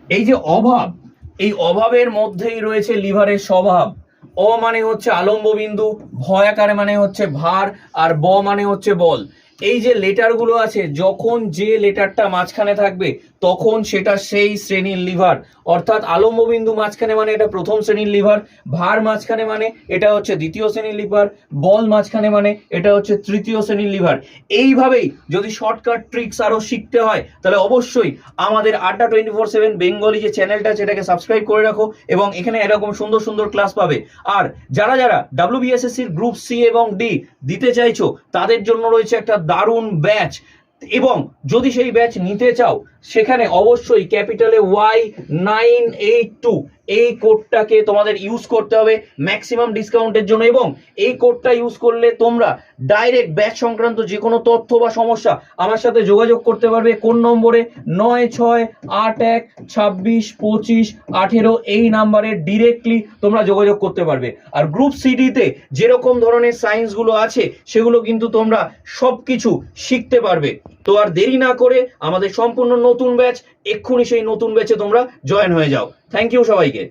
এই যে অভাব, এই অভাবের মধ্যেই রয়েছে লিভারের স্বভাব। অ মানে হচ্ছে আলম্ব বিন্দু, ভয় আকারে মানে হচ্ছে ভার, আর ব মানে হচ্ছে বল। এই যে লেটারগুলো আছে, যখন যে লেটারটা মাঝখানে থাকবে তখন সেটা সেই শ্রেণীর লিভার। অর্থাৎ আলম্ব বিন্দু মাঝখানে মানে এটা প্রথম শ্রেণীর লিভার, ভার মাঝখানে মানে এটা হচ্ছে দ্বিতীয় শ্রেণীর লিভার, বল মাঝখানে মানে এটা হচ্ছে তৃতীয় শ্রেণীর লিভার। এইভাবেই যদি শর্টকাট ট্রিক্স আরো শিখতে হয় তাহলে অবশ্যই আমাদের আড্ডা 24/7 বেঙ্গলি যে চ্যানেলটা আছে সেটাকে সাবস্ক্রাইব করে রাখো, এবং এখানে এরকম সুন্দর সুন্দর ক্লাস পাবে। আর যারা যারা WBSSC গ্রুপ সি এবং ডি দিতে চাইছো তাদের জন্য রয়েছে একটা দারুণ ব্যাচ। এবং যদি সেই ব্যাচ নিতে চাও সেখানে অবশ্যই ক্যাপিটালে Y982 এই কোডটাকে তোমাদের ইউজ করতে হবে ম্যাক্সিমাম ডিসকাউন্টের জন্য। এবং এই কোডটা ইউজ করলে তোমরা ডাইরেক্ট ব্যাচ সংক্রান্ত যে কোনো তথ্য বা সমস্যা আমার সাথে যোগাযোগ করতে পারবে কোন নম্বরে, 9681262518 এই নাম্বারে ডিরেক্টলি তোমরা যোগাযোগ করতে পারবে। আর গ্রুপ সিডিতে যেরকম ধরনের সায়েন্সগুলো আছে সেগুলো কিন্তু তোমরা সবকিছু শিখতে পারবে। তো আর দেরি না করে আমাদের সম্পূর্ণ নতুন ব্যাচ, এক্ষুনি সেই নতুন ব্যাচে তোমরা জয়েন হয়ে যাও। থ্যাংক ইউ সবাইকে।